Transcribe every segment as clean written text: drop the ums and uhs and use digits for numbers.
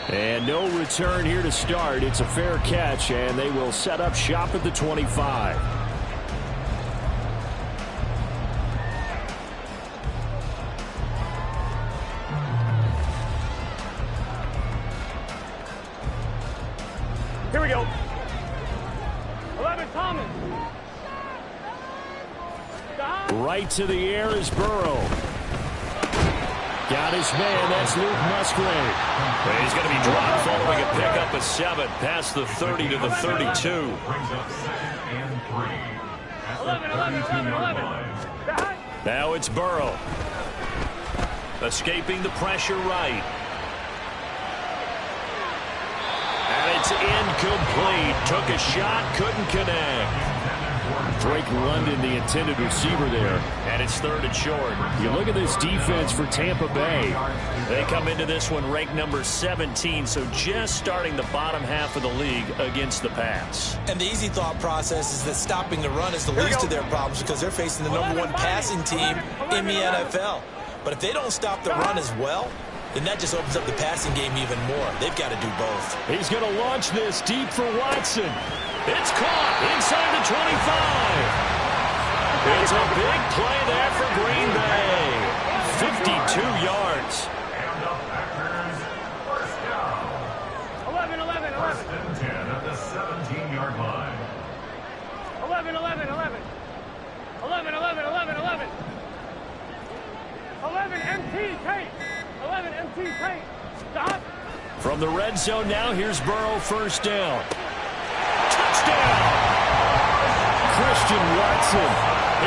And no return here to start. It's a fair catch, and they will set up shop at the 25. Here we go. 11, Thomas. Right to the air is Burrow. Got his man. That's Luke Musgrave. But he's going to be dropped following a pickup of 7 past the 30 to the 32. 11. Now it's Burrow. Escaping the pressure right. And it's incomplete. Took a shot, couldn't connect. Drake London, the intended receiver there. And it's 3rd and short. You look at this defense for Tampa Bay. They come into this one ranked number 17, so just starting the bottom half of the league against the pass. And the easy thought process is that stopping the run is the least of their problems because they're facing the #1 passing team in the NFL. But if they don't stop the run as well, then that just opens up the passing game even more. They've got to do both. He's going to launch this deep for Watson. It's caught inside the 25. It's a big play there for Green Bay. 52 yards. And the Packers first down. 11. First and 10 at the 17-yard line. 11. 11, MT, Tate. 11, MT, Tate. Stop. From the red zone now, here's Burrow, first down. Touchdown! Christian Watson,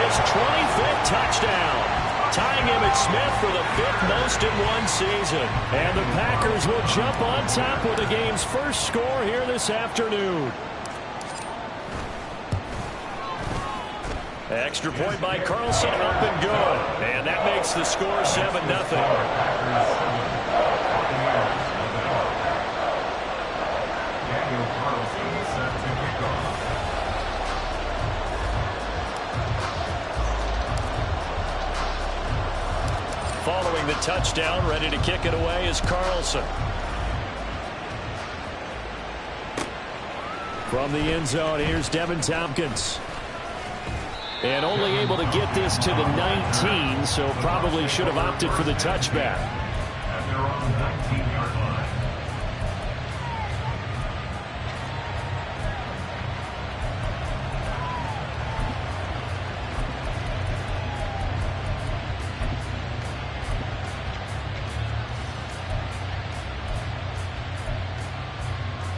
his 25th touchdown. Tying Emmitt Smith for the 5th most in one season. And the Packers will jump on top with the game's first score here this afternoon. Extra point by Carlson, up and good. And that makes the score 7-0. Following the touchdown, ready to kick it away is Carlson. From the end zone, here's Devin Tompkins. And only able to get this to the 19, so probably should have opted for the touchback. At their own 19-yard line.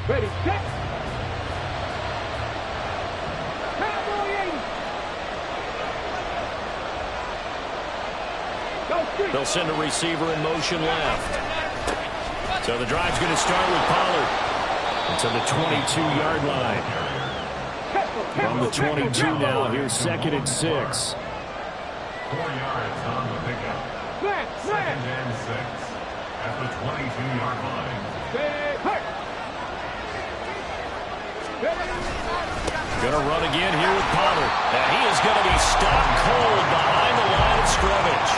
Ready, set. They'll send a receiver in motion left. So the drive's going to start with Pollard to the 22-yard line. From the 22 now, here's 2nd and 6. 4 yards on the pickup. 2nd and 6 at the 22-yard line. Going to run again here with Pollard. And he is going to be stopped cold behind the line of scrimmage.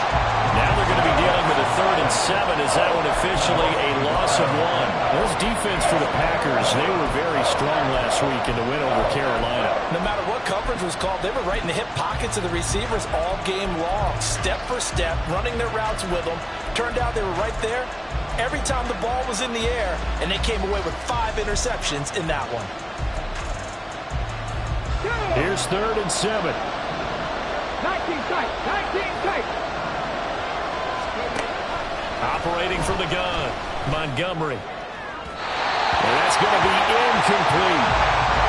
Now they're going to be dealing with a 3rd and 7 as that one officially a loss of 1. Those defense for the Packers, they were very strong last week in the win over Carolina. No matter what coverage was called, they were right in the hip pockets of the receivers all game long, step for step, running their routes with them. Turned out they were right there every time the ball was in the air, and they came away with 5 interceptions in that one. Here's 3rd and 7. 19 tight. Operating from the gun, Montgomery. And that's going to be incomplete.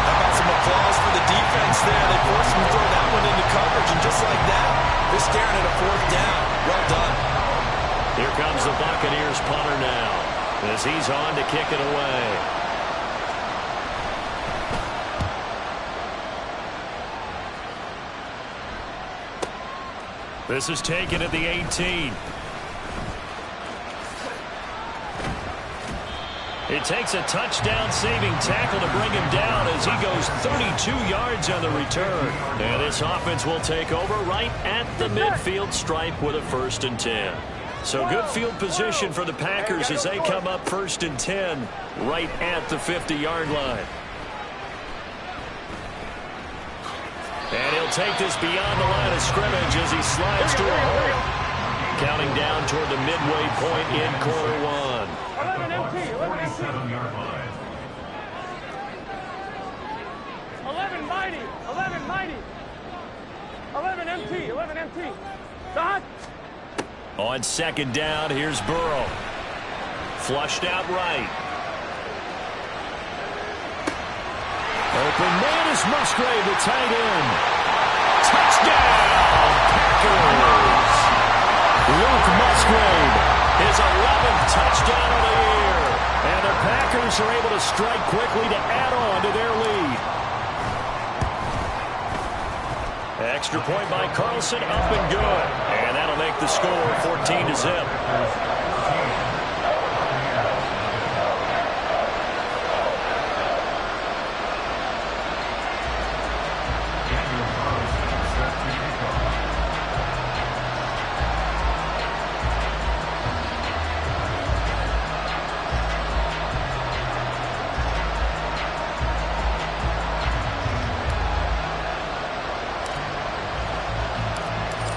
How about some applause for the defense there? They forced him to throw that one into coverage, and just like that, they're staring at a 4th down. Well done. Here comes the Buccaneers punter now as he's on to kick it away. This is taken at the 18. It takes a touchdown-saving tackle to bring him down as he goes 32 yards on the return. And this offense will take over right at the midfield stripe with a 1st and 10. So good field position for the Packers as they come up 1st and 10 right at the 50-yard line. And he'll take this beyond the line of scrimmage as he slides to a hole. Counting down toward the midway point in quarter one. 11 MT, 11 MT. 7-yard line. 11 mighty, 11 mighty. 11 MT, 11 MT. Dot. On 2nd down, here's Burrow. Flushed out right. Open man is Musgrave, the tight end. Touchdown, Packers! Luke Musgrave, his 11th touchdown of the year. And the Packers are able to strike quickly to add on to their lead. Extra point by Carlson, up and good. And that'll make the score 14-0.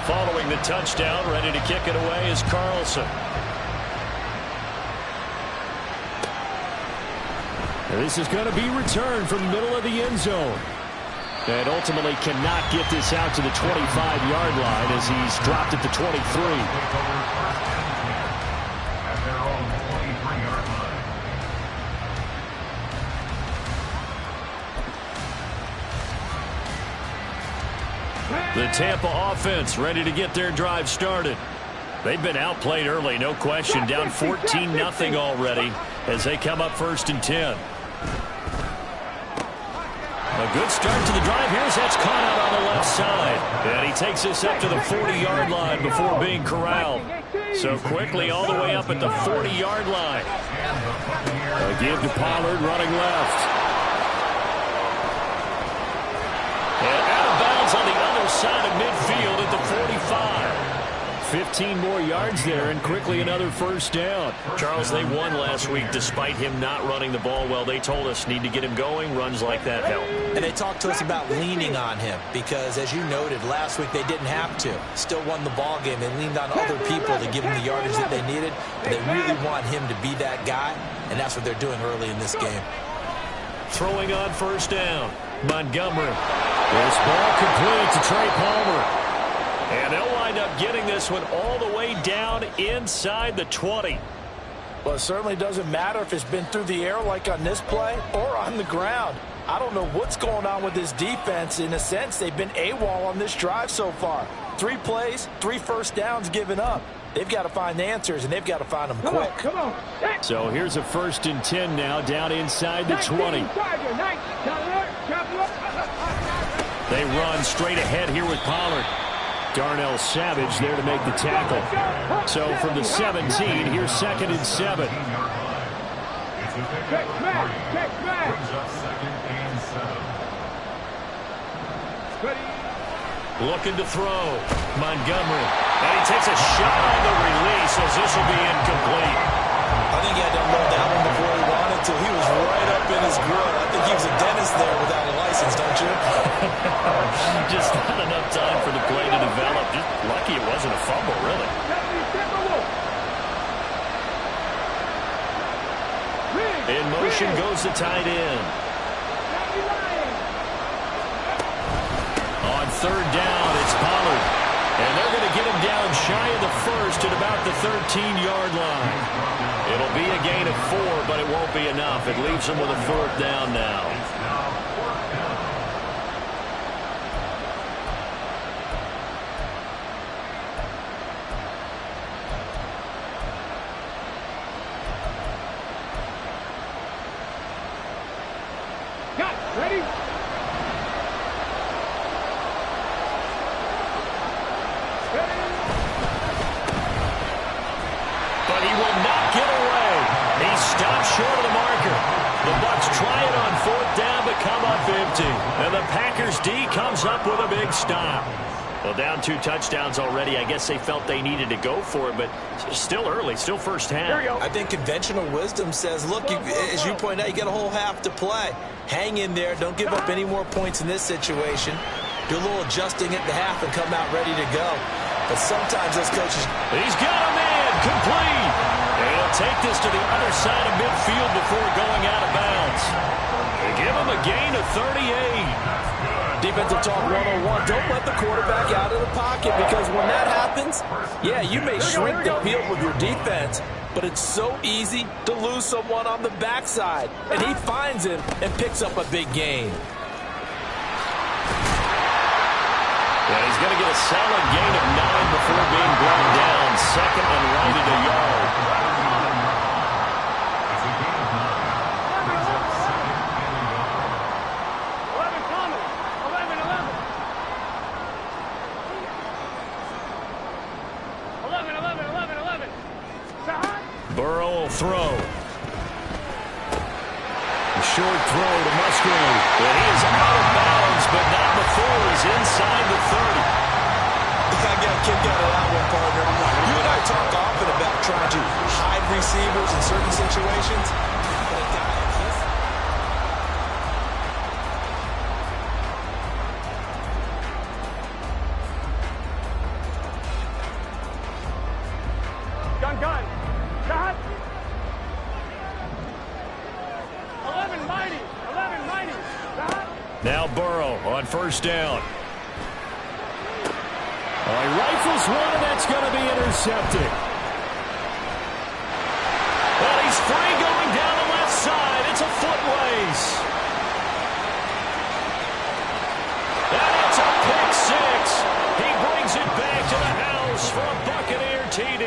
Following the touchdown, ready to kick it away is Carlson. This is going to be returned from the middle of the end zone. And ultimately cannot get this out to the 25-yard line as he's dropped at the 23. At their own 23-yard line. The Tampa offense ready to get their drive started. They've been outplayed early, no question. Down 14-0 already as they come up 1st and 10. A good start to the drive. Here's that's caught out on the left side. And he takes this up to the 40-yard line before being corralled. So quickly all the way up at the 40-yard line. A give to Pollard running left. And out of bounds on the other side of midfield at the 45. 15 more yards there and quickly another 1st down. Charles, they won last week despite him not running the ball well. They told us need to get him going. Runs like that help. And they talked to us about leaning on him because, as you noted, last week they didn't have to. Still won the ball game. They leaned on other people to give him the yardage that they needed. But they really want him to be that guy, and that's what they're doing early in this game. Throwing on 1st down. Montgomery. This ball complete to Trey Palmer. And they'll wind up getting this one all the way down inside the 20. Well, it certainly doesn't matter if it's been through the air like on this play or on the ground. I don't know what's going on with this defense. In a sense, they've been AWOL on this drive so far. 3 plays, 3 1st downs given up. They've got to find the answers, and they've got to find them quick. Come on. So here's a 1st and 10 now down inside the 20. They run straight ahead here with Pollard. Darnell Savage there to make the tackle. So from the 17, here's 2nd and 7. It's a pickup of 3. Brings up 2nd and 7. Looking to throw. Montgomery. And he takes a shot on the release as this will be incomplete. I think he had to unload that one before he wanted to. He was right up in his grill. I think he was a dentist there without a license, don't you? Just not enough time for the play to develop. Just lucky it wasn't a fumble, really. In motion goes the tight end. On 3rd down, it's Pollard. And they're going to get him down shy of the 1st at about the 13-yard line. It'll be a gain of 4, but it won't be enough. It leaves them with a 4th down now. Ready? But he will not get away. He stops short of the marker. The Bucs try it on 4th down, but come up empty. And the Packers D comes up with a big stop. Well, down 2 touchdowns already. I guess they felt they needed to go for it, but still early, still first half. Here we go. I think conventional wisdom says, look, as you point out, you got a whole half to play. Hang in there. Don't give up any more points in this situation. Do a little adjusting at the half and come out ready to go. But sometimes those coaches... He's got a man complete. And he'll take this to the other side of midfield before going out of bounds. They give him a gain of 38. Defensive talk 101. Don't let the quarterback out of the pocket, because when that happens, yeah, you may shrink the field with your defense, but it's so easy to lose someone on the backside. And he finds him and picks up a big gain. Yeah, he's going to get a solid gain of 9 before being brought down. Second and right at a yard. 11. Burrow will throw. A short throw to Musgrave. And he is out of bounds, but not before he's inside the 30. I got a kick out of that one, partner. You and I talk often about trying to hide receivers in certain situations. But a guy like this... Gun. Shot. 11 mighty. Shot. Now Burrow on first down. He rifles one, and that's going to be intercepted. Well, he's free going down the left side. It's a foot race. And it's a pick six. He brings it back to the house for a Buccaneer TD.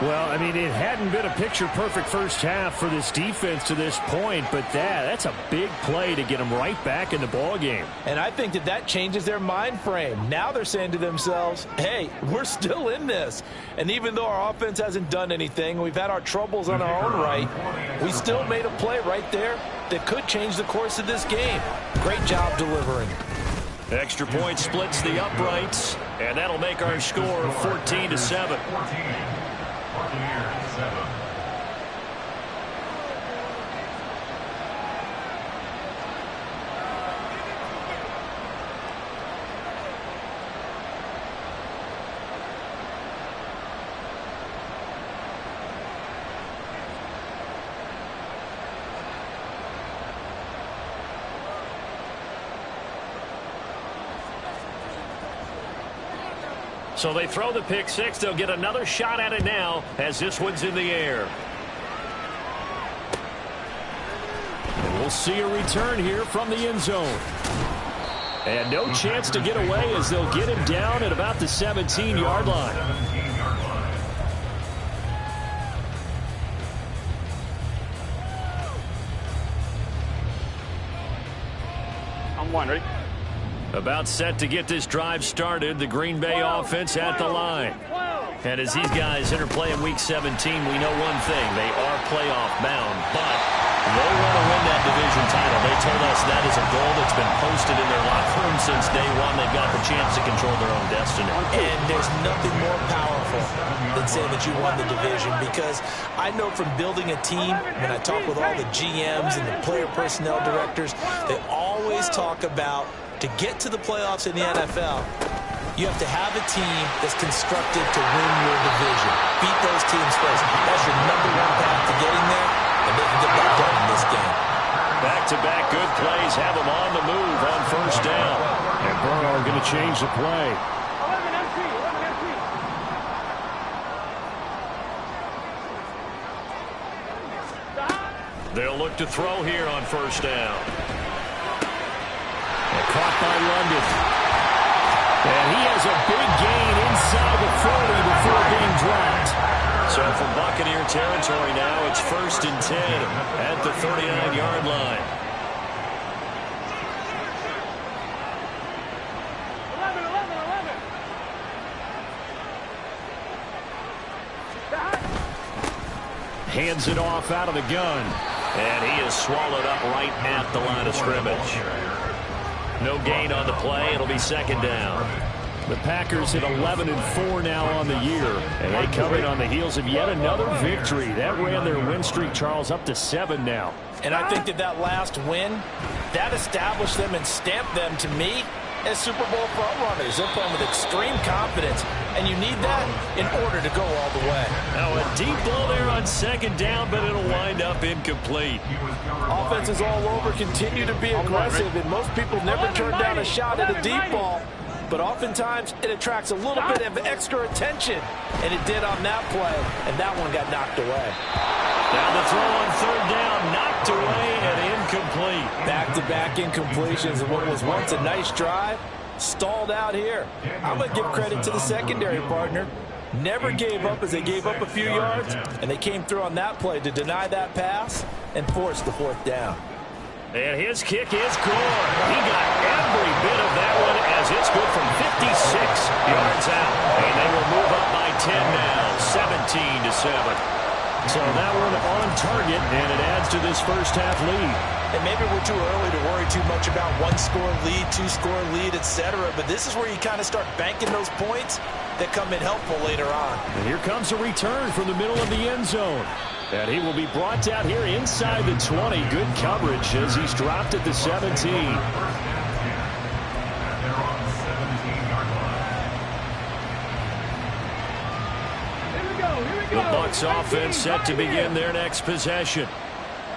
Well, I mean, it hadn't been a picture-perfect first half for this defense to this point, but that's a big play to get them right back in the ballgame. And I think that changes their mind frame. Now they're saying to themselves, hey, we're still in this. And even though our offense hasn't done anything, we've had our troubles on our own right, we still made a play right there that could change the course of this game. Great job delivering. Extra point splits the uprights, and that'll make our score 14-7. Buccaneers 7. So they throw the pick six. They'll get another shot at it now as this one's in the air. And we'll see a return here from the end zone. And no chance to get away as they'll get him down at about the 17-yard line. I'm one, ready? About set to get this drive started. The Green Bay offense at the line. And as these guys interplay in Week 17, we know one thing. They are playoff bound, but they want to win that division title. They told us that is a goal that's been posted in their locker room since day one. They've got the chance to control their own destiny. And there's nothing more powerful than saying that you won the division, because I know from building a team, when I talk with all the GMs and the player personnel directors, they always talk about, to get to the playoffs in the NFL, you have to have a team that's constructed to win your division. Beat those teams first. That's your number one path to getting there, and they can get that done in this game. Back-to-back good plays have them on the move on first down. And Burrow going to change the play. 11 MT. They'll look to throw here on first down. Caught by London. And he has a big gain inside the 40 before being dropped. So from Buccaneer territory now, it's 1st and 10 at the 39-yard line. 11. Hands it off out of the gun. And he is swallowed up right at the line of scrimmage. No gain on the play. It'll be second down. The Packers hit 11-4 now on the year, and they come in on the heels of yet another victory. That ran their win streak, Charles, up to 7 now. And I think that last win, that established them and stamped them, to me, as Super Bowl frontrunners. They're playing with extreme confidence, and you need that in order to go all the way. Now a deep ball there on second down, but it'll wind up incomplete. Offenses all over continue to be aggressive, and most people never turn down a shot at a deep ball. But oftentimes, it attracts a little bit of extra attention, and it did on that play, and that one got knocked away. Now the throw on third down, knocked away and incomplete. Back-to-back incompletions of what was once a nice drive, stalled out here. I'm going to give credit to the secondary partner. Never gave up as they gave up a few yards, and they came through on that play to deny that pass and force the fourth down. And his kick is good. He got every bit of that one as it's good from 56 yards out. And they will move up by 10 now, 17-7. So that one on target, and it adds to this first half lead. And maybe we're too early to worry too much about one-score lead, two-score lead, etc. But this is where you kind of start banking those points that come in helpful later on. And here comes a return from the middle of the end zone. And he will be brought down here inside the 20. Good coverage as he's dropped at the 17. The Bucs offense set to begin their next possession.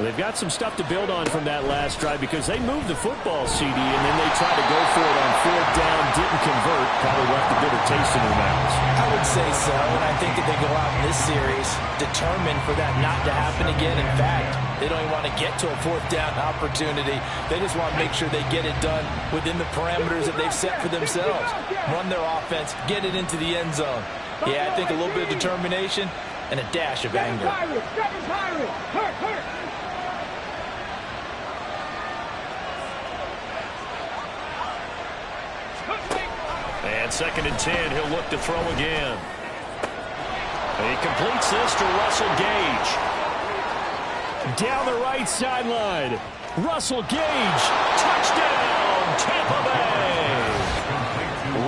They've got some stuff to build on from that last drive because they moved the football, CD, and then they tried to go for it on fourth down, didn't convert, probably left a bitter taste in their mouths. I would say so, and I think that they go out in this series determined for that not to happen again. In fact, they don't even want to get to a fourth down opportunity. They just want to make sure they get it done within the parameters that they've set for themselves. Run their offense, get it into the end zone. Yeah, I think a little bit of determination and a dash of anger. And second and 10, he'll look to throw again. He completes this to Russell Gage. Down the right sideline. Russell Gage. Touchdown, Tampa Bay.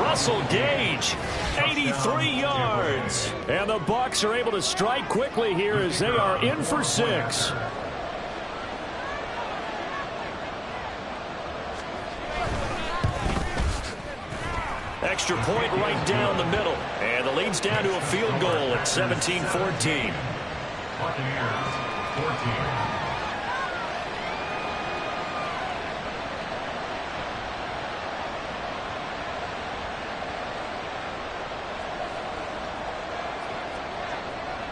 Russell Gage, 83 yards. And the Bucs are able to strike quickly here as they are in for 6. Extra point right down the middle. And the lead's down to a field goal at 17-14. Buccaneers, 14.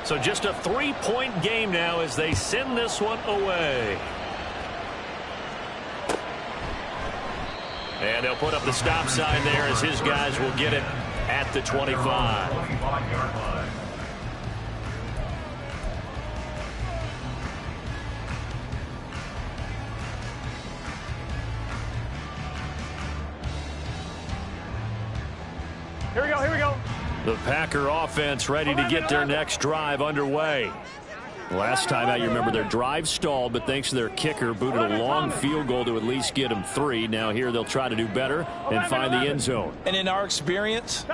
So just a 3-point game now as they send this one away. And they'll put up the stop sign there as his guys will get it at the 25. Here we go, here we go. The Packer offense ready to get their next drive underway. Last time out, you remember their drive stalled, but thanks to their kicker, booted a long field goal to at least get them 3. Now here they'll try to do better and find the end zone. And in our experience,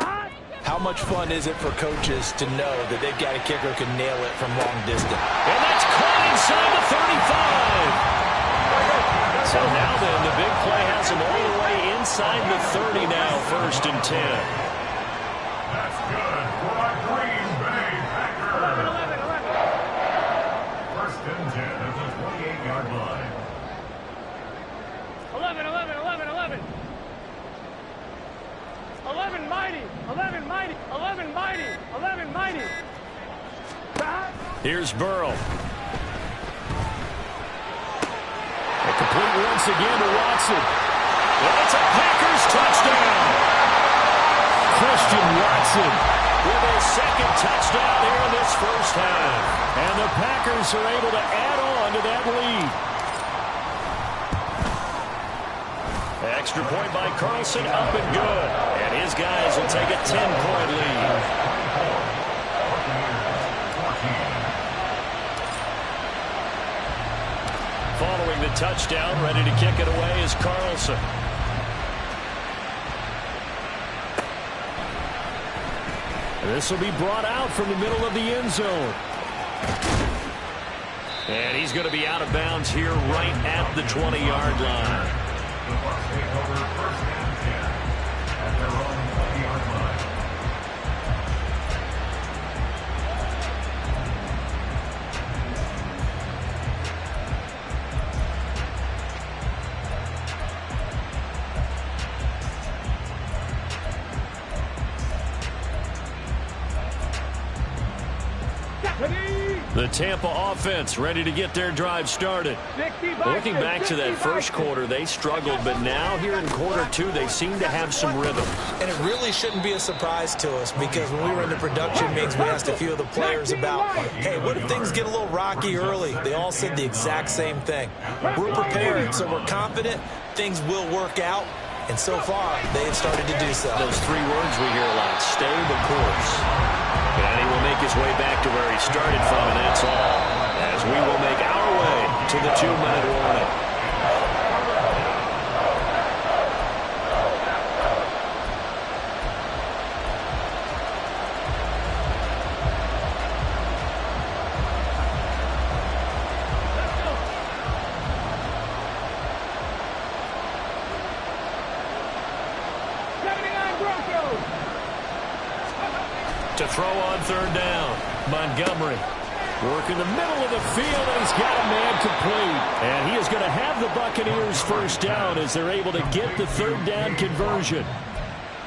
how much fun is it for coaches to know that they've got a kicker who can nail it from long distance? And that's caught inside the 35. So now then, the big play has them all the way inside the 30 now, 1st and 10. That's good for our Green Bay Packers. 1st and 10 at the 28-yard line. 11, mighty. 11, mighty. 11, mighty. 11, mighty. Here's Burrow. A complete once again to Watson. Well, it's a Packers touchdown. Christian Watson With his second touchdown here in this first half. And the Packers are able to add on to that lead. Extra point by Carlson, up and good. And his guys will take a 10-point lead. Following the touchdown, ready to kick it away is Carlson. This will be brought out from the middle of the end zone. And he's going to be out of bounds here right at the 20-yard line. The Bucs take over first and 10 at their own 20-yard line. The Tampa offense ready to get their drive started. Looking back to that first quarter, they struggled, but now here in quarter two, they seem to have some rhythm. And it really shouldn't be a surprise to us because when we were in the production meetings, we asked a few of the players about, hey, what if things get a little rocky early? They all said the exact same thing. We're prepared, so we're confident things will work out. And so far, they have started to do so. Those three words we hear a lot, stay the course. And he will make his way back to where he started from, and that's all. As we will make our way to the 2-minute warning. To throw on third down, Montgomery. Work in the middle of the field, and he's got a man complete. And he is going to have the Buccaneers first down as they're able to get the third down conversion.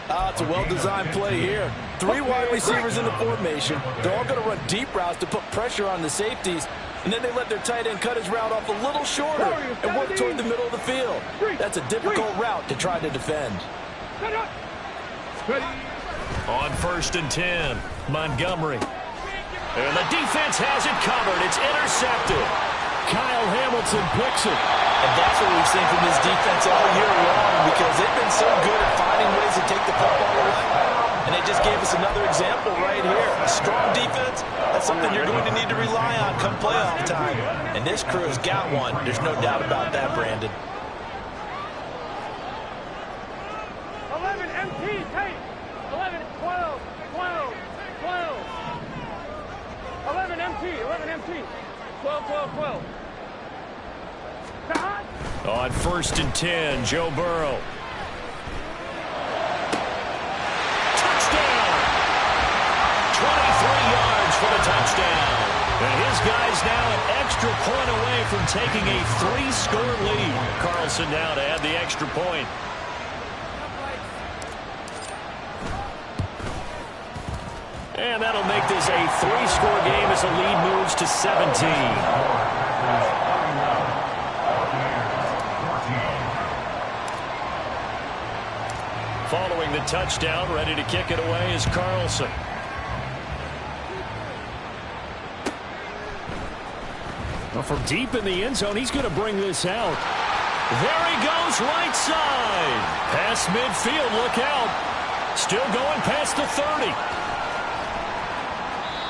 It's a well-designed play here. 3 wide receivers in the formation. They're all going to run deep routes to put pressure on the safeties. And then they let their tight end cut his route off a little shorter and work toward the middle of the field. That's a difficult route to try to defend. On first and 10, Montgomery. And the defense has it covered. It's intercepted. Kyle Hamilton picks it. And that's what we've seen from this defense all year long because they've been so good at finding ways to take the football away. And they just gave us another example right here. A strong defense, that's something you're going to need to rely on come playoff time. And this crew's got one. There's no doubt about that, Brandon. 11 MT, tape. 11, 12, 12, 12. 11 MT, 11 MT. 12, 12, 12. On first and 10, Joe Burrow. Touchdown! 23 yards for the touchdown. And his guy's now an extra point away from taking a 3-score lead. Carlson now to add the extra point. And that'll make this a 3-score game as the lead moves to 17. Following the touchdown, ready to kick it away is Carlson. Well, from deep in the end zone, he's going to bring this out. There he goes, right side. Past midfield, look out. Still going past the 30.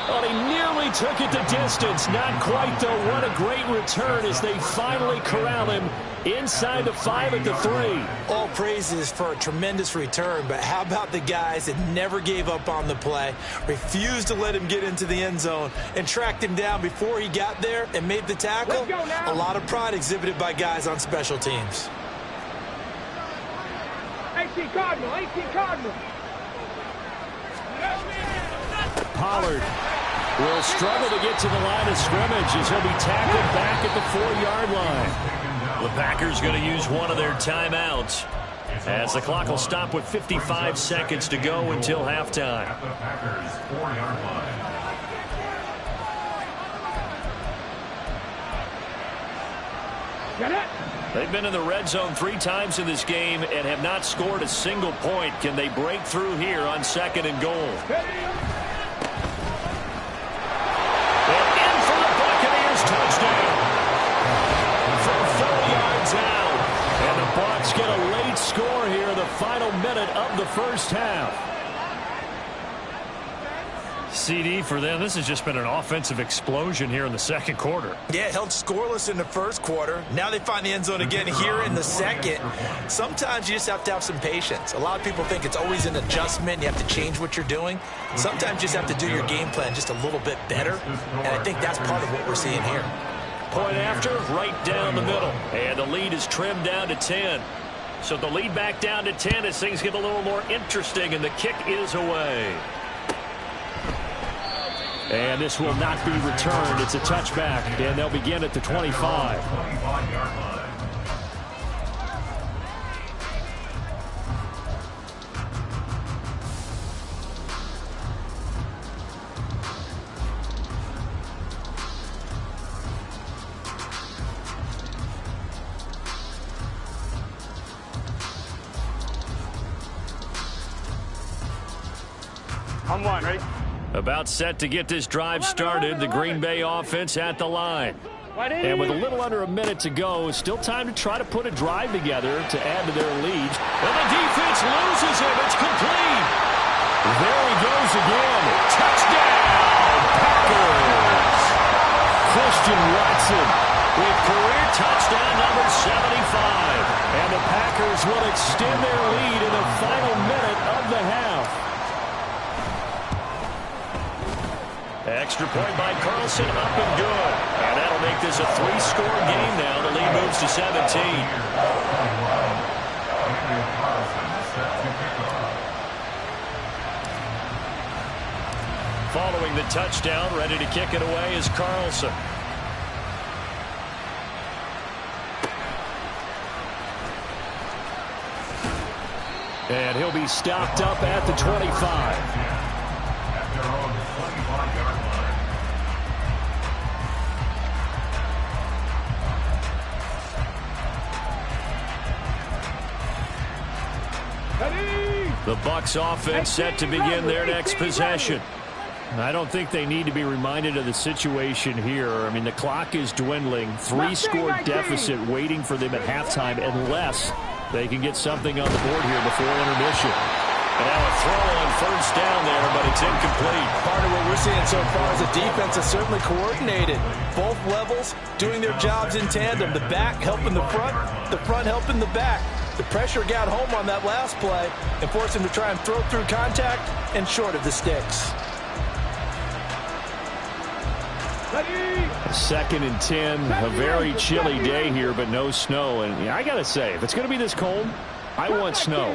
Well, he nearly took it the distance. Not quite, though. What a great return as they finally corral him inside the 5 at the 3. All praises for a tremendous return, but how about the guys that never gave up on the play, refused to let him get into the end zone, and tracked him down before he got there and made the tackle? A lot of pride exhibited by guys on special teams. 18 Cardinal, 18 Cardinal. Pollard will struggle to get to the line of scrimmage as he'll be tackled back at the 4-yard line. The Packers going to use one of their timeouts as the clock will stop with 55 seconds to go until halftime. At the Packers' 4-yard line. Get it? They've been in the red zone 3 times in this game and have not scored a single point. Can they break through here on 2nd and goal? Touchdown from 4 yards out. And the Bucs get a late score here in the final minute of the first half. CD, for them, this has just been an offensive explosion here in the second quarter. Yeah, held scoreless in the first quarter. Now they find the end zone again here in the second. Sometimes you just have to have some patience. A lot of people think it's always an adjustment. You have to change what you're doing. Sometimes you just have to do your game plan just a little bit better, and I think that's part of what we're seeing here. Point after, right down the middle. And the lead is trimmed down to 10. So the lead back down to 10 as things get a little more interesting, and the kick is away. And this will not be returned. It's a touchback, and they'll begin at the 25. On one, ready? About set to get this drive started. The Green Bay offense at the line. And with a little under a minute to go, still time to try to put a drive together to add to their lead. And the defense loses him. It's complete. There he goes again. Touchdown, Packers. Christian Watson with career touchdown number 75. And the Packers will extend their lead in the final minute of the half. Extra point by Carlson, up and good. And that'll make this a 3-score game now. The lead moves to 17. Following the touchdown, ready to kick it away is Carlson. And he'll be stopped up at the 25. The Bucs offense set to begin their next possession. I don't think they need to be reminded of the situation here. I mean, the clock is dwindling. 3-score deficit waiting for them at halftime unless they can get something on the board here before intermission. And now a throw on first down there, but it's incomplete. Part of what we're seeing so far is the defense is certainly coordinated. Both levels doing their jobs in tandem. The back helping the front helping the back. The pressure got home on that last play and forced him to try and throw through contact and short of the sticks. Second and 10, a very chilly day here, but no snow. And I got to say, if it's going to be this cold, I want snow.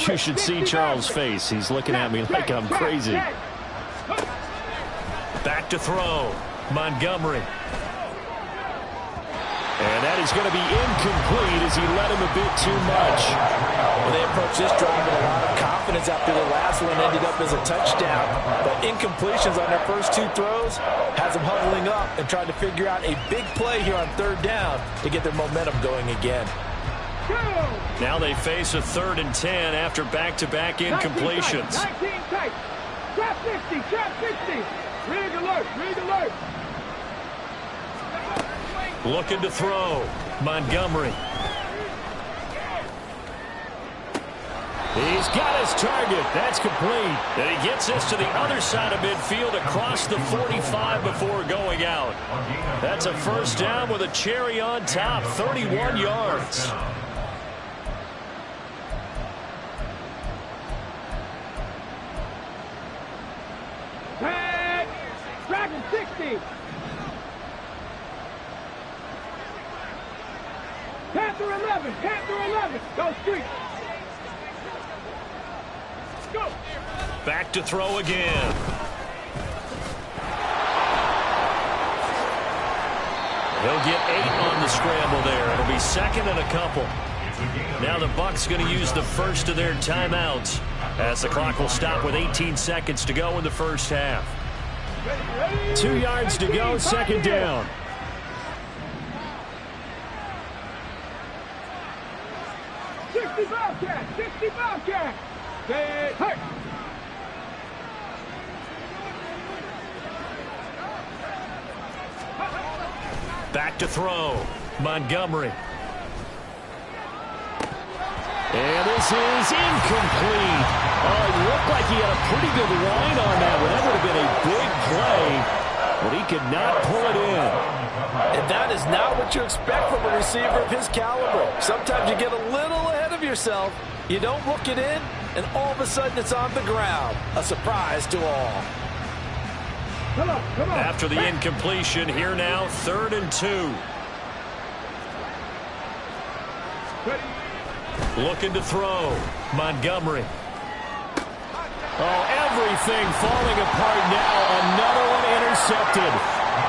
You should see Charles' face. He's looking at me like I'm crazy. Back to throw. Montgomery. And that is going to be incomplete as he let him a bit too much. Well, they approached this drive with a lot of confidence after the last one ended up as a touchdown. But incompletions on their first 2 throws has them huddling up and trying to figure out a big play here on third down to get their momentum going again. Now they face a 3rd and 10 after back-to-back incompletions. 19 tight. Trap 50, trap 50. Rig alert, rig alert. Looking to throw. Montgomery. He's got his target. That's complete. And he gets us to the other side of midfield across the 45 before going out. That's a first down with a cherry on top. 31 yards. Dragon 60. Panther 11, Panther 11. Go street. Go. Back to throw again. He'll get 8 on the scramble there. It'll be 2nd and a couple. Now the Bucs going to use the first of their timeouts as the clock will stop with 18 seconds to go in the first half. 2 yards to go, 2nd down. Bobcat, 60 Bobcat. Hey. Back to throw. Montgomery. And this is incomplete. Oh, it looked like he had a pretty good line on that one. That would have been a big play, but he could not pull it in. And that is not what you expect from a receiver of his caliber. Sometimes you get a little ahead of yourself. You don't look it in, and all of a sudden it's on the ground. A surprise to all. Come on. After the incompletion, here now, 3rd and 2. Looking to throw. Montgomery. Oh, everything falling apart now. Another one intercepted.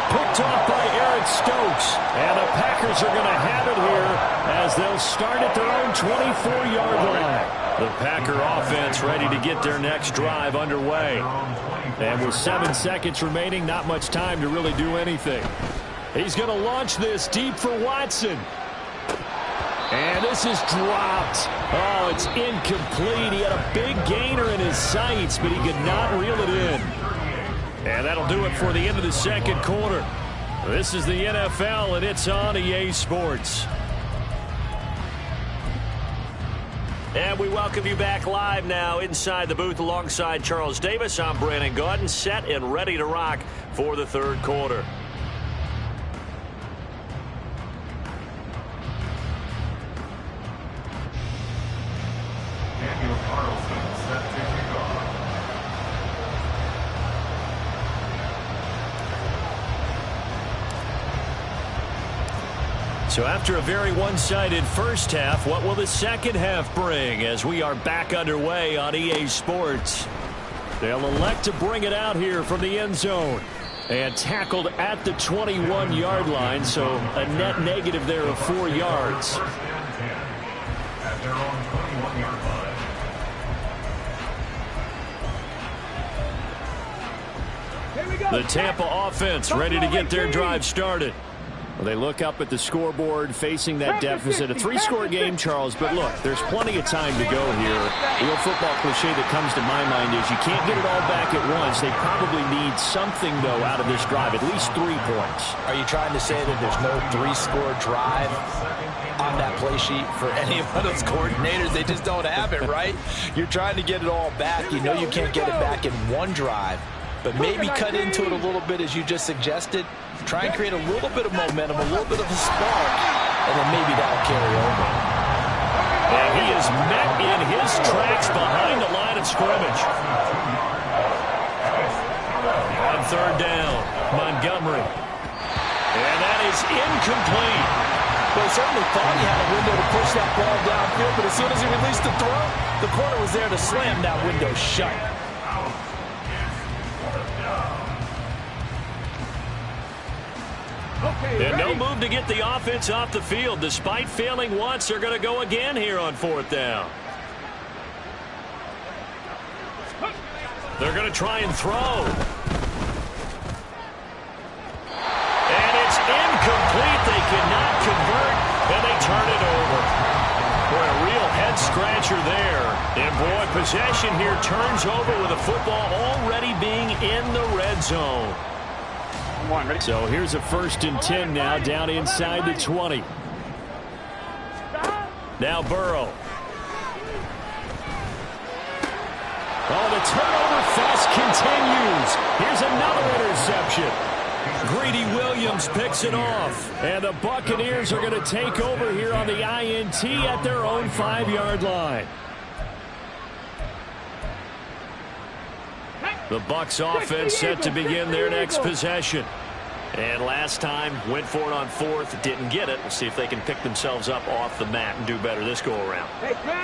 Picked off by Eric Stokes. And the Packers are going to have it here as they'll start at their own 24-yard line. The Packer offense ready to get their next drive underway. And with 7 seconds remaining, not much time to really do anything. He's going to launch this deep for Watson. And this is dropped. Oh, it's incomplete. He had a big gainer in his sights, but he could not reel it in. And that'll do it for the end of the second quarter. This is the NFL, and it's on EA Sports. And we welcome you back live now inside the booth alongside Charles Davis. I'm Brandon Gaudin, set and ready to rock for the third quarter. So after a very one-sided first half, what will the second half bring as we are back underway on EA Sports? They'll elect to bring it out here from the end zone. And tackled at the 21-yard line, so a net negative there of 4 yards. At their own 21-yard line. Here we go. The Tampa offense ready to get their drive started. Well, they look up at the scoreboard facing that deficit. A 3-score game, Charles, but look, there's plenty of time to go here. The old football cliche that comes to my mind is you can't get it all back at once. They probably need something, though, out of this drive, at least 3 points. Are you trying to say that there's no 3-score drive on that play sheet for any of those coordinators? They just don't have it, right? You're trying to get it all back. You know you can't get it back in one drive. But maybe cut into it a little bit, as you just suggested. Try and create a little bit of momentum, a little bit of a spark, and then maybe that'll carry over. And he is met in his tracks behind the line of scrimmage. On 3rd down, Montgomery. And that is incomplete. Well, he certainly thought he had a window to push that ball downfield, but as soon as he released the throw, the corner was there to slam that window shut. And no move to get the offense off the field. Despite failing once, they're going to go again here on 4th down. They're going to try and throw. And it's incomplete. They cannot convert, and they turn it over. Boy, a real head-scratcher there. And, boy, possession here turns over with the football already being in the red zone. So here's a 1st and 10 now, down inside the 20. Now Burrow. Oh, the turnover fest continues. Here's another interception. Greedy Williams picks it off. And the Buccaneers are going to take over here on the INT at their own 5-yard line. The Bucs offense set to begin their next possession. And last time, went for it on 4th, didn't get it. We'll see if they can pick themselves up off the mat and do better this go-around.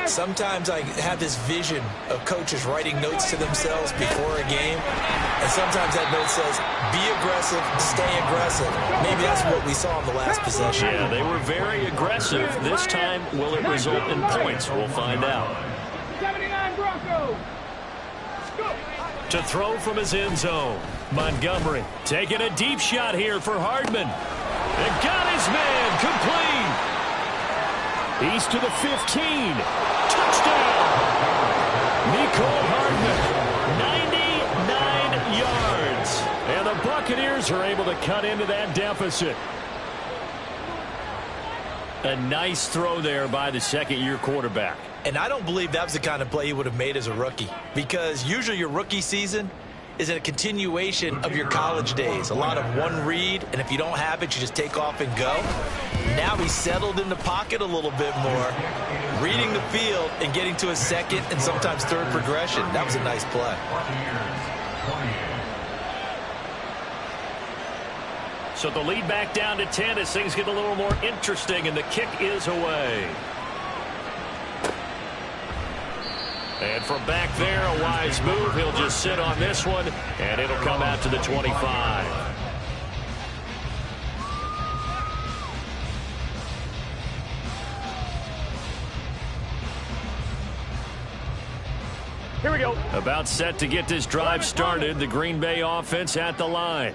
Sometimes I have this vision of coaches writing notes to themselves before a game, and sometimes that note says, be aggressive, stay aggressive. Maybe that's what we saw in the last possession. Yeah, they were very aggressive. This time, will it result in points? We'll find out. 79 Broncos. To throw from his end zone, Montgomery taking a deep shot here for Hardman. And got his man complete. He's to the 15. Touchdown. Nicole Hardman, 99 yards. And the Buccaneers are able to cut into that deficit. A nice throw there by the second-year quarterback. And I don't believe that was the kind of play he would have made as a rookie, because usually your rookie season is a continuation of your college days. A lot of one read, and if you don't have it, you just take off and go. Now he's settled in the pocket a little bit more, reading the field and getting to a second and sometimes third progression. That was a nice play. So the lead back down to 10 as things get a little more interesting, and the kick is away. And from back there, a wise move. He'll just sit on this one, and it'll come out to the 25. Here we go. About set to get this drive started. The Green Bay offense at the line.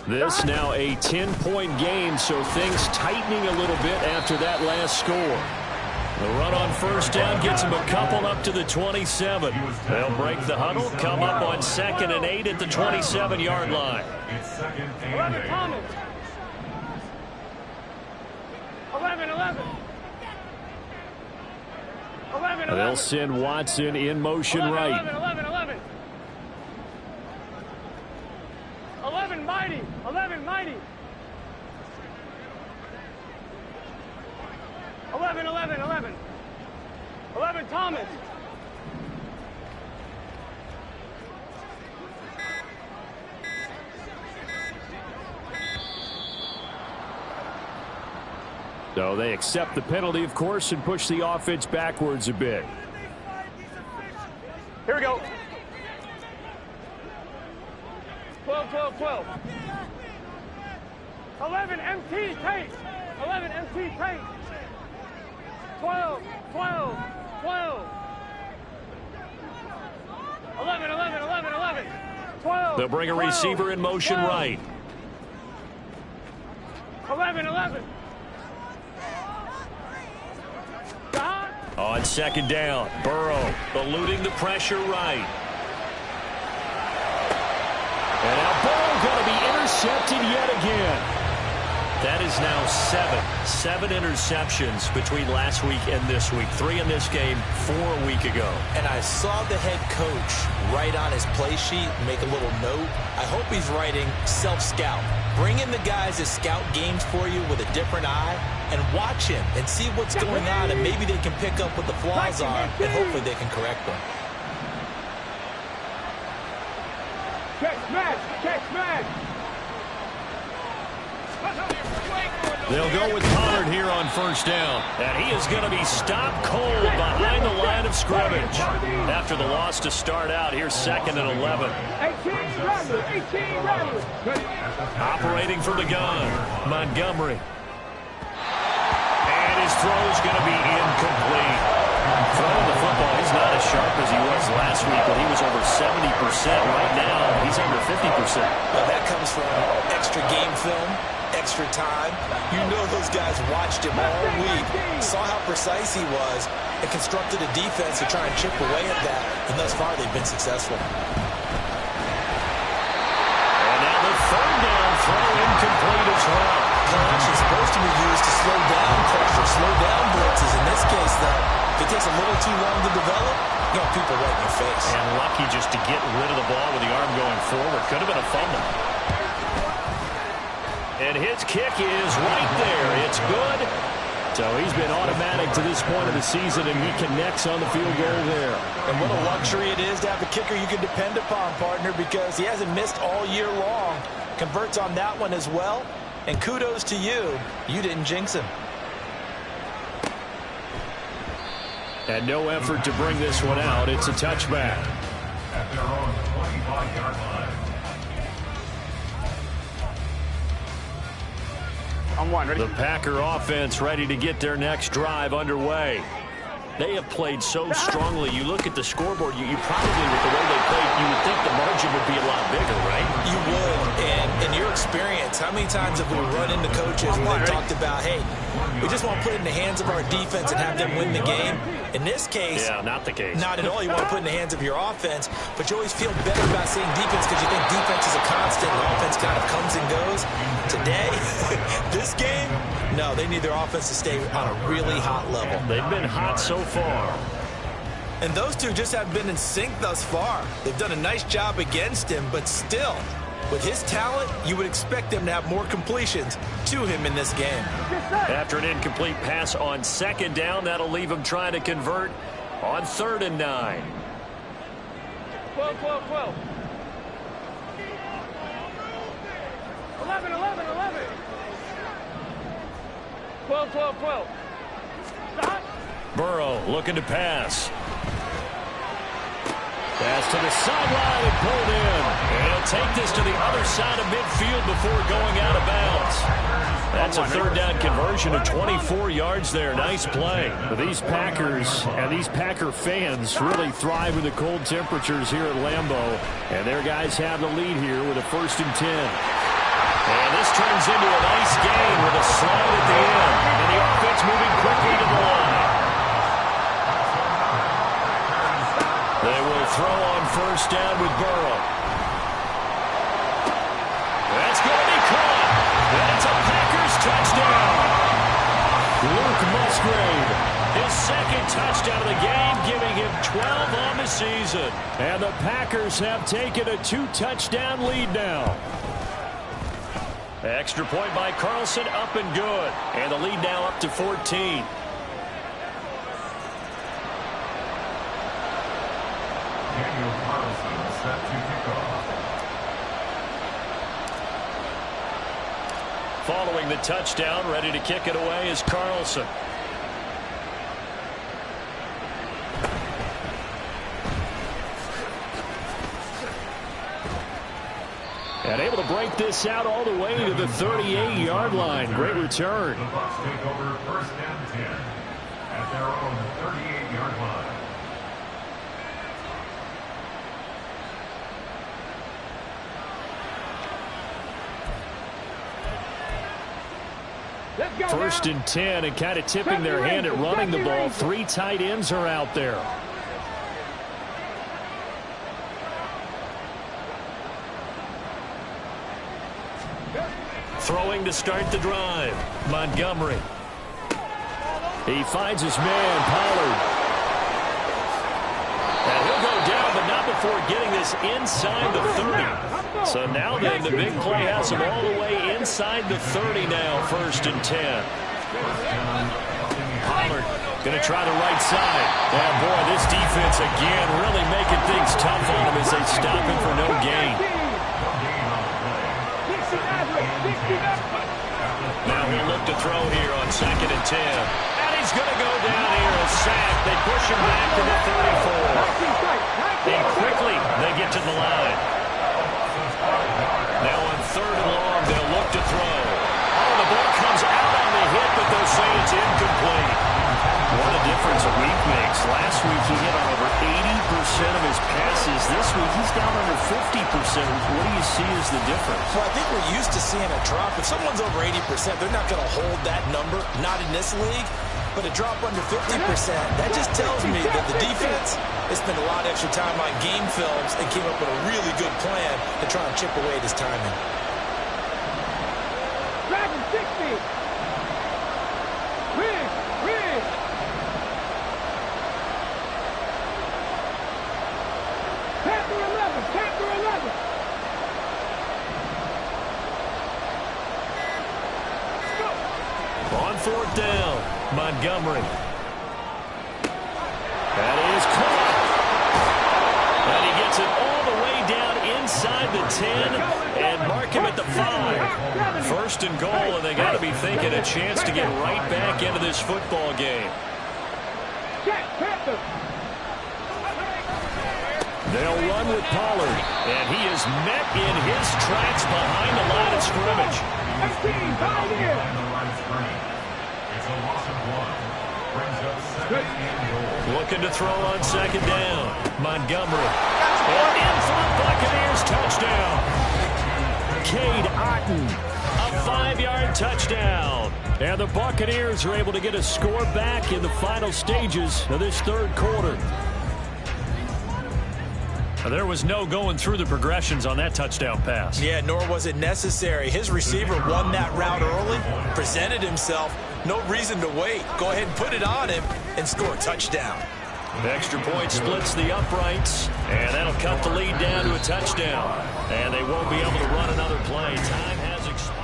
This now a 10-point game, so things tightening a little bit after that last score. The run on first down gets him a couple up to the 27. They'll break the huddle, come up on 2nd and 8 at the 27-yard line. It's 2nd and 11, Thomas. 11. 11. They'll send Watson in motion right. 11, mighty. 11, mighty. 11. 11, Thomas. So they accept the penalty, of course, and push the offense backwards a bit. Here we go. 12. 11, MT, Tate. 11, MT, Tate. 12. 11. 12. They'll bring a receiver in motion right. 11. On 2nd down, Burrow eluding the pressure right. And now Burrow going to be intercepted yet again. That is now 7 interceptions between last week and this week. 3 in this game, 4 a week ago. And I saw the head coach write on his play sheet, make a little note. I hope he's writing self-scout. Bring in the guys that scout games for you with a different eye and watch him and see what's going on, and maybe they can pick up what the flaws are, and hopefully they can correct them. Check smash. They'll go with Pollard here on first down. And he is going to be stopped cold behind the line of scrimmage. After the loss to start out, here's 2nd and 11. 18 Rattler. Operating from the gun, Montgomery. And his throw is going to be incomplete. Throwing the football, he's not as sharp as he was last week when he was over 70%. Right now, he's under 50%. Well, that comes from extra game film, extra time. You know those guys watched him all week, saw how precise he was, and constructed a defense to try and chip away at that. And thus far, they've been successful. And now the 3rd down throw incomplete as well. Actually supposed to be used to slow down pressure, slow down blitzes. In this case, though, if it takes a little too long to develop, you got people right in your face. And lucky just to get rid of the ball with the arm going forward. Could have been a fumble. And his kick is right there. It's good. So he's been automatic to this point of the season, and he connects on the field goal there. And what a luxury it is to have a kicker you can depend upon, partner, because he hasn't missed all year long. Converts on that one as well. And kudos to you. You didn't jinx him. And no effort to bring this one out. It's a touchback. At their own 25-yard line. I'm one. Ready? The Packer offense ready to get their next drive underway. They have played so strongly. You look at the scoreboard, you probably, with the way they played, you would think the margin would be a lot bigger, right? You would. And in your experience, how many times have we run into coaches when they talked about, hey, we just want to put it in the hands of our defense and have them win the game? In this case, yeah, not the case. Not at all. You want to put it in the hands of your offense, but you always feel better about saying defense because you think defense is a constant and offense kind of comes and goes. Today, this game, No, they need their offense to stay on a really hot level. They've been hot so far. And those two just haven't been in sync thus far. They've done a nice job against him, but still, with his talent, you would expect them to have more completions to him in this game. After an incomplete pass on second down, that'll leave him trying to convert on 3rd and 9. 12, 12, 12. 11, 11, 11. 12, 12, 12. Stop. Burrow looking to pass. Pass to the sideline and pulled in. And he'll take this to the other side of midfield before going out of bounds. That's a 3rd down conversion of 24 yards there. Nice play. These Packers and these Packer fans really thrive in the cold temperatures here at Lambeau. And their guys have the lead here with a 1st and 10. And this turns into a nice game with a slide at the end. And the offense moving quickly to the line. They will throw on 1st down with Burrow. That's going to be caught. And it's a Packers touchdown. Luke Musgrave. His 2nd touchdown of the game, giving him 12 on the season. And the Packers have taken a 2-touchdown lead now. Extra point by Carlson, up and good. And the lead now up to 14. Daniel Carlson set to kick off. Following the touchdown, ready to kick it away is Carlson. And able to break this out all the way to the 38-yard line. Great return. The Bucs take over 1st and 10 at their own 38-yard line. Let's go 1st and 10 and kind of tipping their hand at running the ball. 3 tight ends are out there. Throwing to start the drive. Montgomery. He finds his man, Pollard. And he'll go down, but not before getting this inside the 30. So now then, the big play has him all the way inside the 30 now, 1st and 10. Pollard going to try the right side. And boy, this defense again really making things tough on him as they stop him for no gain. Now he'll look to throw here on 2nd and 10. And he's going to go down here, a sack. They push him back to the 34. And quickly they get to the line. Now on 3rd and long, they'll look to throw. Oh, the ball comes out on the hit, but they'll say it's incomplete. What a difference a week makes. Last week he hit on over 80% of his passes. This week he's down under 50%. What do you see as the difference? Well, I think we're used to seeing a drop. If someone's over 80%, they're not going to hold that number, not in this league. But a drop under 50%, that just tells me that the defense has spent a lot of extra time on game films and came up with a really good plan to try and chip away at his timing. Dragon 60. Rig. Panther 11. Panther 11. On 4th down, Montgomery. That is caught. And he gets it all the way down inside the 10 and mark him at the 5. 1st and goal, and they got to be thinking a chance to get right back into this football game. They'll run with Pollard, and he is met in his tracks behind the line of scrimmage. It's a loss of 1. Brings up 2nd and goal. Looking to throw on 2nd down. Montgomery. And in for the Buccaneers touchdown. Cade Otton. A 5-yard touchdown. And the Buccaneers are able to get a score back in the final stages of this 3rd quarter. There was no going through the progressions on that touchdown pass. Yeah, nor was it necessary. His receiver won that route early, presented himself. No reason to wait. Go ahead and put it on him and score a touchdown. The extra point splits the uprights, and that'll cut the lead down to a touchdown. And they won't be able to run another play. Time has expired.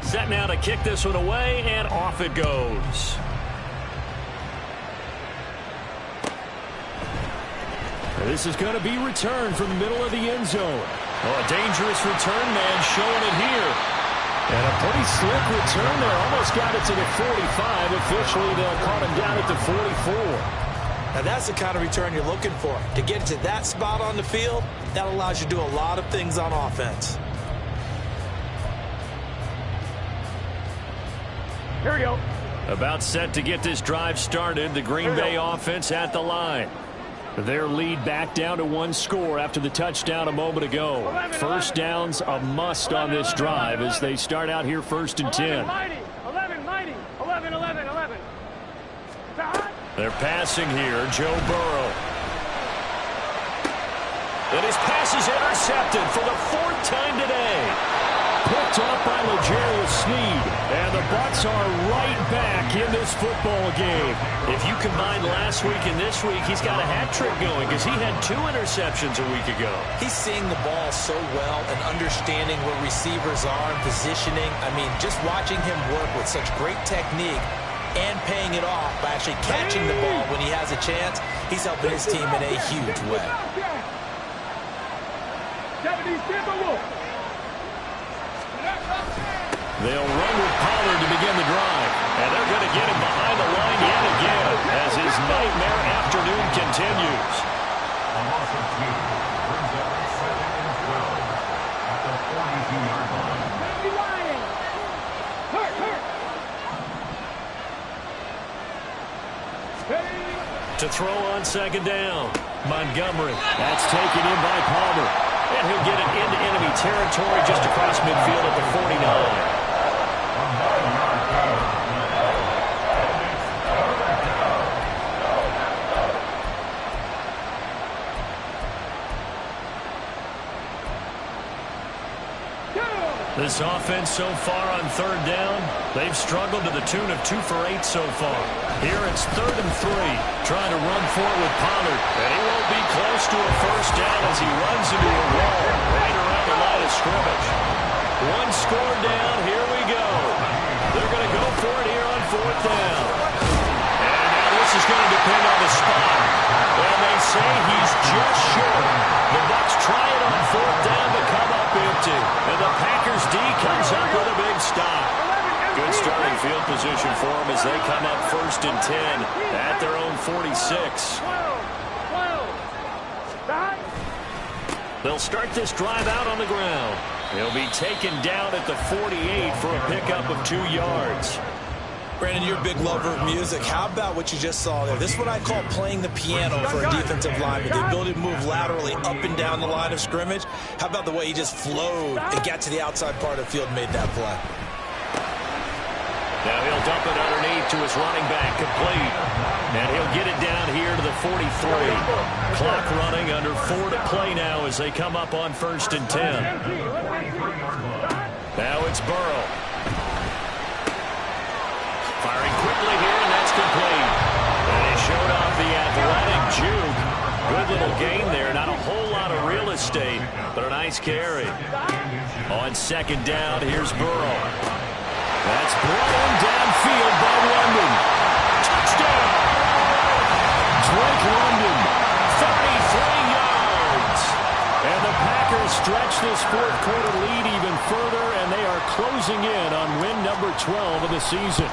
Set now to kick this one away, and off it goes. This is going to be returned from the middle of the end zone. Oh, a dangerous return man showing it here. And a pretty slick return there. Almost got it to the 45. Officially, they'll call him down at the 44. Now, that's the kind of return you're looking for. To get to that spot on the field, that allows you to do a lot of things on offense. Here we go. About set to get this drive started. The Green Bay offense at the line. Their lead back down to one score after the touchdown a moment ago. First down's a must on this drive as they start out here first and 10. 11. They're passing here. Joe Burrow. And his pass is intercepted for the fourth time today. Picked up by L'Jarius Sneed. And the Bucs are right back in this football game. If you combine last week and this week, he's got a hat trick going because he had 2 interceptions a week ago. He's seeing the ball so well and understanding where receivers are and positioning. I mean, just watching him work with such great technique and paying it off by actually catching the ball when he has a chance, he's helping his team in a huge way. They'll run with Pollard to begin the drive. And they're going to get him behind the line yet again as his nightmare afternoon continues. A loss of 2 brings up 2nd and 12 at the 42-yard line. To throw on second down. Montgomery. That's taken in by Palmer. And he'll get it into enemy territory just across midfield at the 49. This offense so far on third down, they've struggled to the tune of 2 for 8 so far. Here it's 3rd and 3, trying to run for it with Pollard. And he won't be close to a first down as he runs into a wall right around the line of scrimmage. 1 score down, here we go. They're going to go for it here on 4th down. And now this is going to depend on the spot. And they say he's just short. The Bucs try it on 4th down to come up empty. And the Packers D comes up with a big stop. Good starting field position for them as they come up 1st and 10 at their own 46. They'll start this drive out on the ground. He'll be taken down at the 48 for a pickup of 2 yards. Brandon, you're a big lover of music. How about what you just saw there? This is what I call playing the piano for a defensive lineman. The ability to move laterally up and down the line of scrimmage. How about the way he just flowed and got to the outside part of the field and made that play? Now he'll dump it underneath to his running back, complete. And he'll get it down here to the 43. Clock running, under 4 to play now as they come up on 1st and 10. Now it's Burrow. Firing quickly here, and that's complete. And he showed off the athletic juke. Good little gain there. Not a whole lot of real estate, but a nice carry. On 2nd down, here's Burrow. That's brought in downfield by London. Touchdown! Drake London, 33 yards. And the Packers stretch this 4th quarter lead even further, and they are closing in on win number 12 of the season.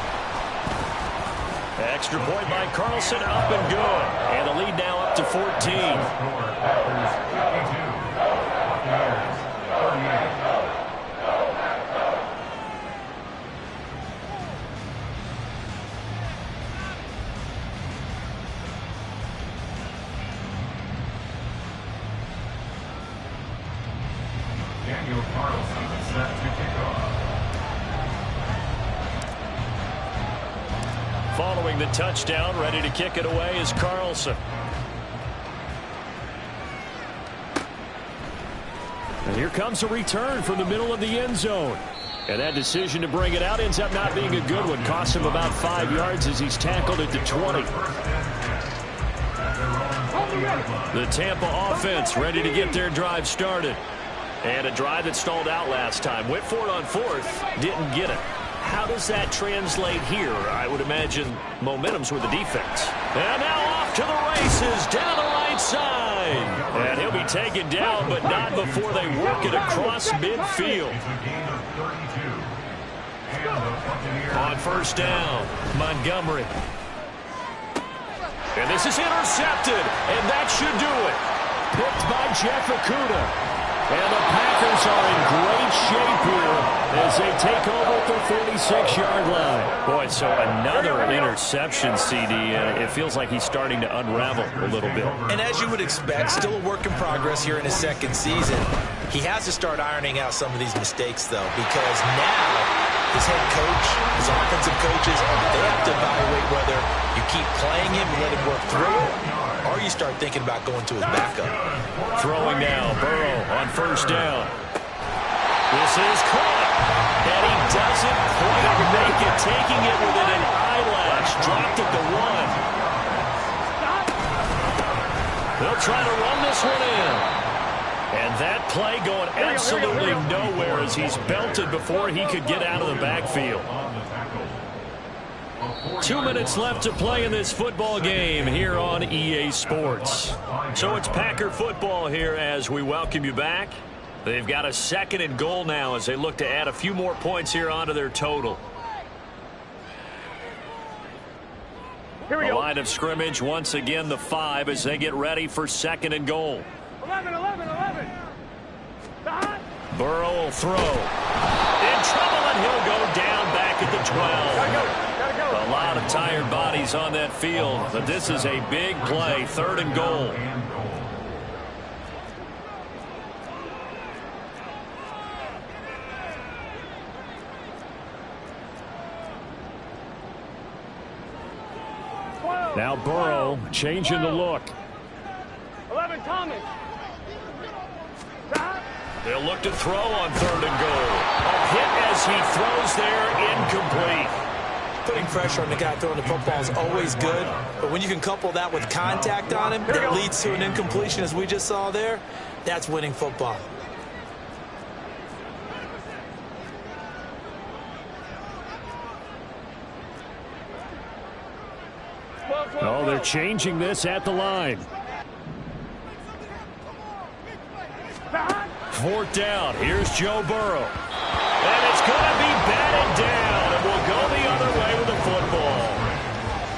Extra point by Carlson, up and good. And the lead now up to 14. Daniel Carlson. set to kick off. Following the touchdown, ready to kick it away is Carlson. And here comes a return from the middle of the end zone. And that decision to bring it out ends up not being a good one. Cost him about 5 yards as he's tackled at the 20. The Tampa offense ready to get their drive started. And a drive that stalled out last time. Went for it on fourth, didn't get it. How does that translate here? I would imagine momentum's with the defense. And now off to the races, down the right side. And he'll be taken down, but not before they work it across midfield. On first down, Montgomery. And this is intercepted, and that should do it. Picked by Jeff Okudah. And the Packers are in great shape here as they take over at the 46-yard line. Boy, so another interception, CD, and it feels like he's starting to unravel a little bit. And as you would expect, still a work in progress here in his second season. He has to start ironing out some of these mistakes, though, because now his head coach, his offensive coaches, they have to evaluate whether you keep playing him and let him work through it, or you start thinking about going to his backup. Throwing now, Burrow on first down. This is caught, and he doesn't quite make it, taking it within an eyelash. Dropped at the 1. They'll try to run this one in. And that play going absolutely nowhere as he's belted before he could get out of the backfield. 2 minutes left to play in this football game here on EA Sports. So it's Packer football here as we welcome you back. They've got a 2nd and goal now as they look to add a few more points here onto their total. Here we The go. line of scrimmage once again the 5 as they get ready for 2nd and goal. 11. Burrow will throw. In trouble, and he'll go down back at the 12. Gotta go. A lot of tired bodies on that field, but this is a big play, 3rd and goal. Now Burrow changing the look. 11, Thomas. They'll look to throw on 3rd and goal. A hit as he throws there, incomplete. Putting pressure on the guy throwing the football is always good, but when you can couple that with contact on him, that leads to an incompletion as we just saw there, that's winning football. Oh, they're changing this at the line. 4th down. Here's Joe Burrow. And it's going to be batted down, and we'll go the other way with the football.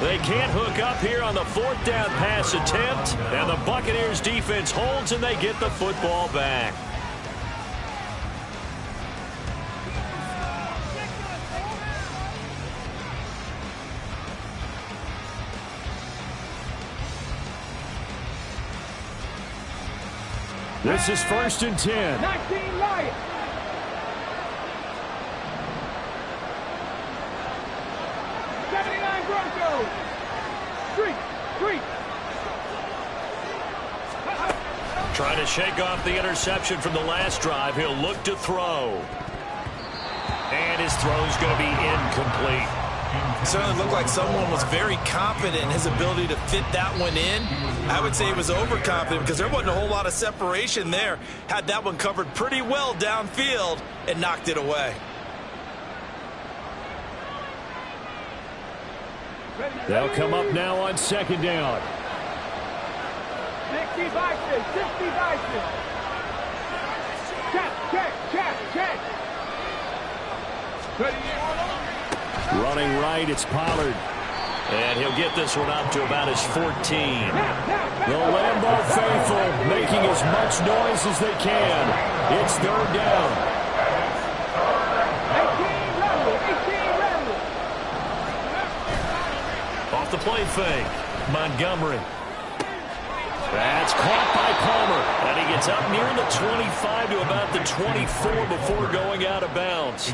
They can't hook up here on the 4th down pass attempt, and the Buccaneers defense holds, and they get the football back. This is 1st and 10. 19 Lions. Broncos. Street. Trying to shake off the interception from the last drive. He'll look to throw. And his throw's going to be incomplete. It certainly looked like someone was very confident in his ability to fit that one in. I would say he was overconfident because there wasn't a whole lot of separation there. Had that one covered pretty well downfield and knocked it away. They'll come up now on 2nd down. 60 Bison. Check. Running right, it's Pollard. And he'll get this one up to about his 14. The Lambeau faithful making as much noise as they can. It's 3rd down. 18 Off the play fake, Montgomery. That's caught by Palmer. And he gets up near the 25 to about the 24 before going out of bounds.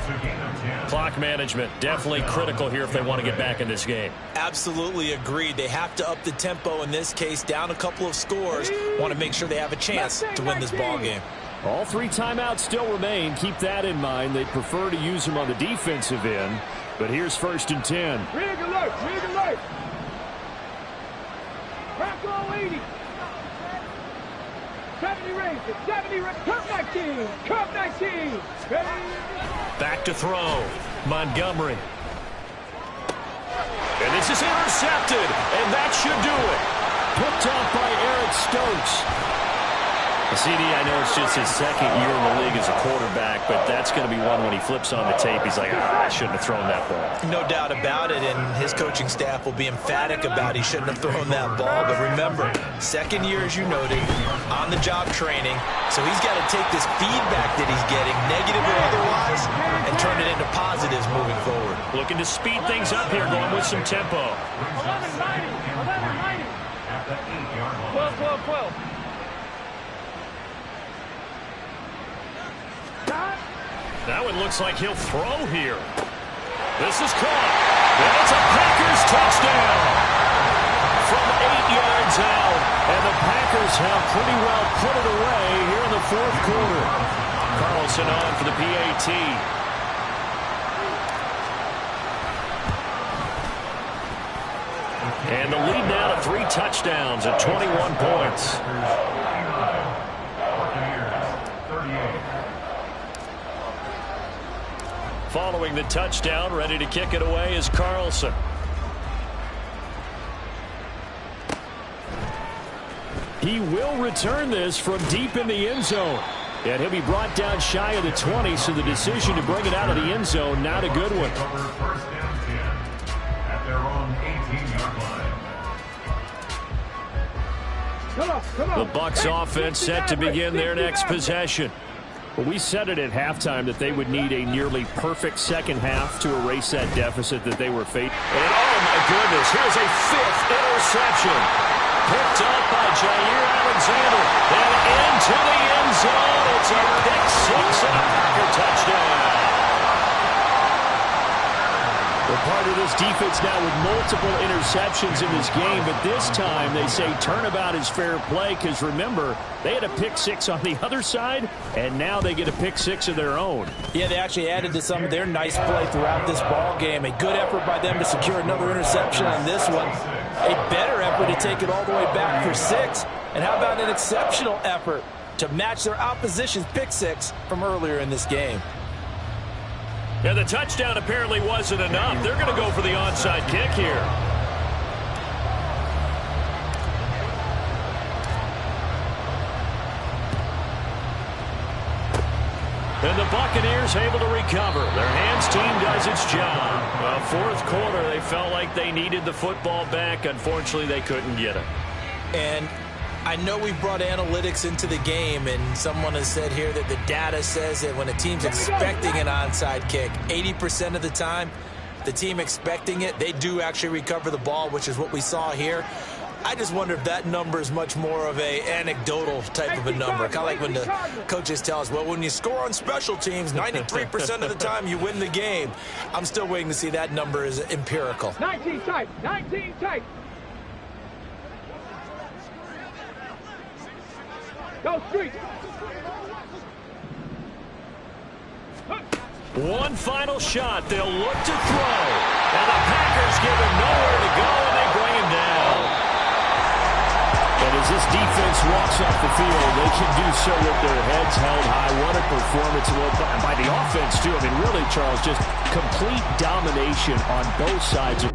Clock management definitely critical here if they want to get back in this game. Absolutely agreed. They have to up the tempo in this case, down a couple of scores. Want to make sure they have a chance to win this ball game. All 3 timeouts still remain. Keep that in mind. They prefer to use them on the defensive end. But here's 1st and 10. Rig alert, rig alert. Crack all 80. 70 raises, 70 raises. Curve 19, curve 19. Ready? Back to throw. Montgomery. And this is intercepted, and that should do it. Picked off by Eric Stokes. CD, I know it's just his 2nd year in the league as a quarterback, but that's going to be one when he flips on the tape. He's like, I shouldn't have thrown that ball. No doubt about it, and his coaching staff will be emphatic about he shouldn't have thrown that ball. But remember, 2nd year, as you noted, on-the-job training, so he's got to take this feedback that he's getting, negative or otherwise, and turn it into positives moving forward. Looking to speed things up here, going with some tempo. 1190, 1190. At the 8-yard line. 12, 12, 12. That one looks like he'll throw here. This is caught. And it's a Packers touchdown. From 8 yards out. And the Packers have pretty well put it away here in the 4th quarter. Carlson on for the PAT. And the lead now to 3 touchdowns at 21 points. Following the touchdown, ready to kick it away is Carlson. He will return this from deep in the end zone. And he'll be brought down shy of the 20, so the decision to bring it out of the end zone, not a good one. First down 10 at their own 18-yard line. Come on. The Bucs offense set to begin their next possession. Well, we said it at halftime that they would need a nearly perfect second half to erase that deficit that they were facing. And oh my goodness, here's a 5th interception. Picked up by Jair Alexander. And into the end zone. It's a pick 6 and a Packer touchdown. We're part of this defense now with multiple interceptions in this game, but this time they say turnabout is fair play because, remember, they had a pick 6 on the other side, and now they get a pick 6 of their own. Yeah, they actually added to some of their nice play throughout this ball game. A good effort by them to secure another interception on this one. A better effort to take it all the way back for 6. And how about an exceptional effort to match their opposition's pick 6 from earlier in this game? And the touchdown apparently wasn't enough. They're going to go for the onside kick here. And the Buccaneers able to recover. Their hands team does its job. 4th quarter, they felt like they needed the football back. Unfortunately, they couldn't get it. And I know we brought analytics into the game, and someone has said here that the data says that when a team's expecting an onside kick, 80% of the time, the team expecting it, they do actually recover the ball, which is what we saw here. I just wonder if that number is much more of a anecdotal type of a number. Kind of like when the coaches tell us, well, when you score on special teams, 93% of the time you win the game. I'm still waiting to see that number is empirical. 19 tight, 19 tight. Go street. One final shot. They'll look to throw. And the Packers give him nowhere to go, and they bring him down. And as this defense walks off the field, they can do so with their heads held high. What a performance by the offense, too. I mean, really, Charles, just complete domination on both sides.